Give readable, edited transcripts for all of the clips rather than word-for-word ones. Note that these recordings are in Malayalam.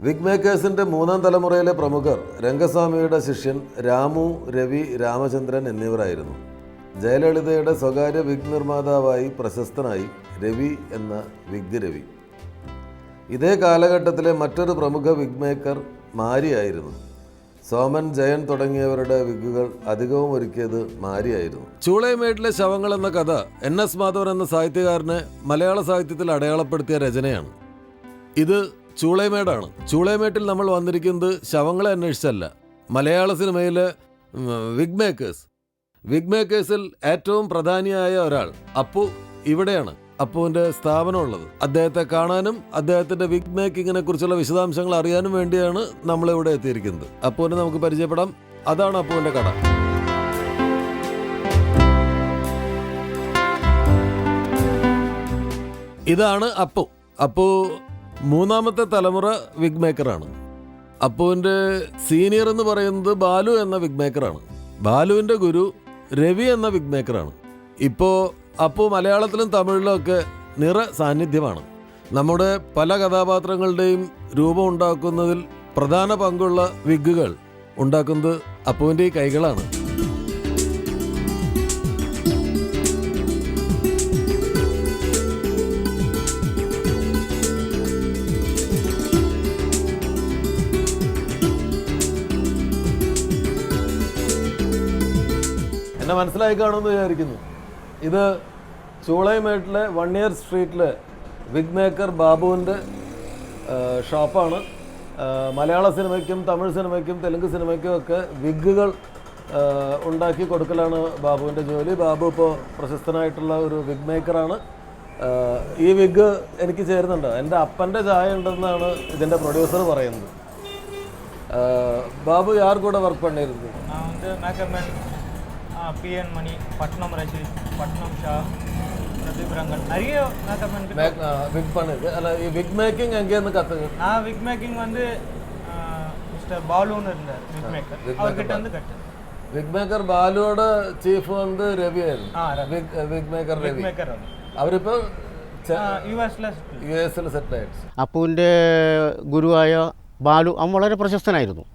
വിഗ് മേക്കേഴ്സിൻ്റെ മൂന്നാം തലമുറയിലെ പ്രമുഖർ രംഗസ്വാമിയുടെ ശിഷ്യൻ രാമു, രവി, രാമചന്ദ്രൻ എന്നിവരായിരുന്നു. ജയലളിതയുടെ സ്വകാര്യ വിഗ് നിർമ്മാതാവായി പ്രശസ്തനായി രവി എന്ന വിഗ് രവി. ഇതേ കാലഘട്ടത്തിലെ മറ്റൊരു പ്രമുഖ വിഗ് മേക്കർ മാരിയായിരുന്നു. സോമൻ, ജയൻ തുടങ്ങിയവരുടെ വിഗുകൾ അധികവും ഒരുക്കിയത് മാരിയായിരുന്നു. ചൂളൈമേട്ടിലെ ശവങ്ങൾ എന്ന കഥ NS മാധവൻ എന്ന സാഹിത്യകാരനെ മലയാള സാഹിത്യത്തിൽ അടയാളപ്പെടുത്തിയ രചനയാണ്. ഇത് ചൂളൈമേടാണ്. ചൂളൈമേട്ടിൽ നമ്മൾ വന്നിരിക്കുന്നത് ശവങ്ങളെ അന്വേഷിച്ചല്ല, മലയാള സിനിമയിലെ വിഗ് മേക്കേഴ്സ്. വിഗ് മേക്കേഴ്സിൽ ഏറ്റവും പ്രധാനിയായ ഒരാൾ അപ്പു ഇവിടെയാണ് അപ്പുവിൻ്റെ സ്ഥാപനമുള്ളത്. അദ്ദേഹത്തെ കാണാനും അദ്ദേഹത്തിൻ്റെ വിഗ് മേക്കിങ്ങിനെ കുറിച്ചുള്ള വിശദാംശങ്ങൾ അറിയാനും വേണ്ടിയാണ് നമ്മളിവിടെ എത്തിയിരിക്കുന്നത്. അപ്പുവിനെ നമുക്ക് പരിചയപ്പെടാം. അതാണ് അപ്പുവിൻ്റെ കട. ഇതാണ് അപ്പു. അപ്പു മൂന്നാമത്തെ തലമുറ വിഗ് മേക്കറാണ്. അപ്പുവിൻ്റെ സീനിയർ എന്ന് പറയുന്നത് ബാലു എന്ന വിഗ് മേക്കറാണ്. ബാലുവിൻ്റെ ഗുരു രവി എന്ന വിഗ് മേക്കറാണ്. ഇപ്പോൾ അപ്പു മലയാളത്തിലും തമിഴിലും ഒക്കെ നിറ സാന്നിധ്യമാണ്. നമ്മുടെ പല കഥാപാത്രങ്ങളുടെയും രൂപം ഉണ്ടാക്കുന്നതിൽ പ്രധാന പങ്കുള്ള വിഗുകൾ ഉണ്ടാക്കുന്നത് അപ്പുവിൻ്റെ ഈ കൈകളാണ്. എന്നെ മനസ്സിലായി കാണുമെന്ന് വിചാരിക്കുന്നു. ഇത് ചൂളൈമേട്ടിലെ 1 ഇയർ സ്ട്രീറ്റിലെ വിഗ് മേക്കർ ബാബുവിൻ്റെ ഷോപ്പാണ്. മലയാള സിനിമയ്ക്കും തമിഴ് സിനിമയ്ക്കും തെലുങ്ക് സിനിമയ്ക്കും ഒക്കെ വിഗുകൾ ഉണ്ടാക്കി കൊടുക്കലാണ് ബാബുവിൻ്റെ ജോലി. ബാബു ഇപ്പോൾ പ്രശസ്തനായിട്ടുള്ള ഒരു വിഗ് മേക്കറാണ്. ഈ വിഗ് എനിക്ക് ചേരുന്നുണ്ട്. എൻ്റെ അപ്പൻ്റെ ചായ ഉണ്ടെന്നാണ് ഇതിൻ്റെ പ്രൊഡ്യൂസർ പറയുന്നത്. ബാബു യാർ കൂടെ വർക്ക് പണിയിരുന്നു? PN மணி, பட்னம் ரஷீத், பட்னம் ஷா, பிரதீப் ரங்கன், நிறைய விக் பண்ணுது. அல்ல விக் மேக்கிங் எங்கேருந்து கற்றுக்கு? நான் விக் மேக்கிங் வந்து மிஸ்டர் பாலுன்னு இருந்தார் விக் மேக்கர், அவர்கிட்ட வந்து கட்டேன். விக் மேக்கர் பாலுவோட சீஃப் வந்து ரவி ஆയിരുന്നു. വിഗ് മേക്കർ അവരിപ്പോൾ യുഎസിൽ സെറ്റിൽ ആയിട്ട്. അപ്പുവിൻ്റെ ഗുരുവായ ബാലു അവൻ വളരെ പ്രശസ്തനായിരുന്നു.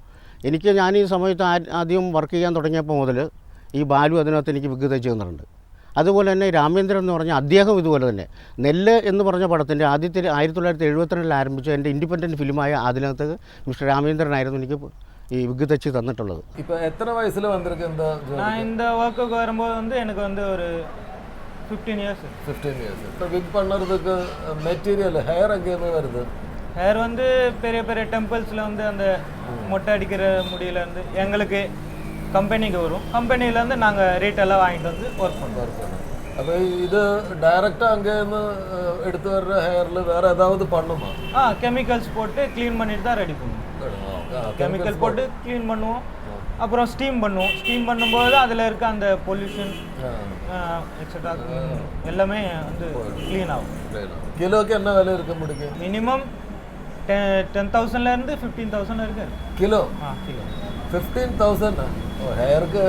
ഞാൻ ഈ സമയത്ത് ആദ്യം വർക്ക് ചെയ്യാൻ തുടങ്ങിയപ്പോൾ മുതൽ ഈ ബാലു അതിനകത്ത് എനിക്ക് വിഗ് തയ്ച്ച് തന്നിട്ടുണ്ട്. അതുപോലെ തന്നെ രാമേന്ദ്രൻ എന്ന് പറഞ്ഞാൽ അദ്ദേഹം ഇതുപോലെ തന്നെ നെല്ല് എന്ന് പറഞ്ഞ പടത്തിൻ്റെ ആദ്യത്തെ 1972 ആരംഭിച്ച എൻ്റെ ഇൻഡിപെൻഡൻറ്റ് ഫിലിമായ അതിനകത്ത് മിസ്റ്റർ രാമേന്ദ്രനായിരുന്നു എനിക്ക് ഈ വിഗ് തയ്ച്ച് തന്നിട്ടുള്ളത്. ഇപ്പോൾ എത്ര വയസ്സിൽ വന്നിരിക്കുന്നത്? நான் இந்த ஒர்க்குக்கு வரும்போது வந்து எனக்கு வந்து ஒரு 15 இயர்ஸ். இப்போ விக் பண்ணுறதுக்கு மெட்டீரியல் ஹேர் எங்கேருந்து வருது? ஹேர் வந்து பெரிய பெரிய டெம்பிள்ஸில் வந்து அந்த மொட்டை அடிக்கிற முடியிலேருந்து எங்களுக்கு கம்பெனிக்கு வரும். கம்பெனிலேருந்து நாங்கள் ரீட்டெல்லாம் வாங்கிட்டு வந்து ஒர்க் பண்ணுவோம். അപ്പോൾ ഇത് ഡയറക്റ്റ് அங்கேருந்து எடுத்து வர்ற ஹேரில் வேறு ஏதாவது பண்ணுமா? கெமிக்கல்ஸ் போட்டு க்ளீன் பண்ணிட்டு தான் ரெடி பண்ணுவோம். கெமிக்கல் போட்டு க்ளீன் பண்ணுவோம். அப்புறம் ஸ்டீம் பண்ணுவோம். ஸ்டீம் பண்ணும்போது அதில் இருக்க அந்த பொல்யூஷன் எக்ஸட்ரா எல்லாமே வந்து க்ளீன் ஆகும். கிலோக்கு என்ன விலை இருக்க முடியும்? மினிமம் 10,000லேருந்து 15,000 இருக்கு. കിലോ? കിലോ 15,000. ഹെയർക്ക്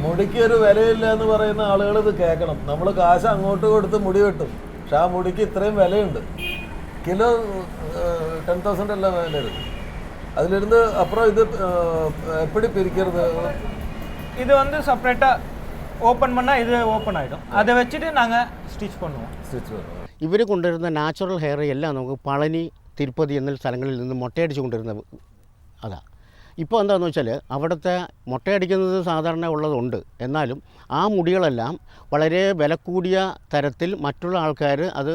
മുടിക്ക് ഒരു വിലയില്ല എന്ന് പറയുന്ന ആളുകൾ ഇത് കേൾക്കണം. നമ്മൾ കാശ് അങ്ങോട്ട് കൊടുത്ത് മുടി വെട്ടും, പക്ഷെ ആ മുടിക്ക് ഇത്രയും വിലയുണ്ട്. കിലോ 10,000 എല്ലാം വില ഇருக்கு. அதிலிருந்து அப்புறம் இது எப்படி பிரிக்கிறது? இது வந்து செப்பரேட்டாக ஓப்பன் பண்ணால் இது ஓப்பன் ஆகிடும். அதை வச்சுட்டு நாங்கள் ஸ்டிச் பண்ணுவோம். ഇവർ കൊണ്ടുവരുന്ന നാച്ചുറൽ ഹെയർ എല്ലാം നമുക്ക് പളനി, തിരുപ്പതി എന്നീ സ്ഥലങ്ങളിൽ നിന്ന് മുട്ടയടിച്ച് കൊണ്ടുവരുന്ന അതാണ്. ഇപ്പോൾ എന്താണെന്ന് വെച്ചാൽ അവിടുത്തെ മുട്ടയടിക്കുന്നത് സാധാരണ ഉള്ളതുണ്ട്, എന്നാലും ആ മുടികളെല്ലാം വളരെ വില കൂടിയ തരത്തിൽ മറ്റുള്ള ആൾക്കാർ അത്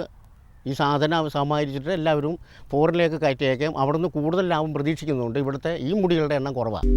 ഈ സാധനം സമാഹരിച്ചിട്ട് എല്ലാവരും ഫോറിനിലേക്ക് കയറ്റി അയക്കാം. അവിടെ നിന്ന് കൂടുതൽ ലാഭം പ്രതീക്ഷിക്കുന്നുണ്ട്. ഇവിടുത്തെ ഈ മുടികളുടെ എണ്ണം കുറവാണ്.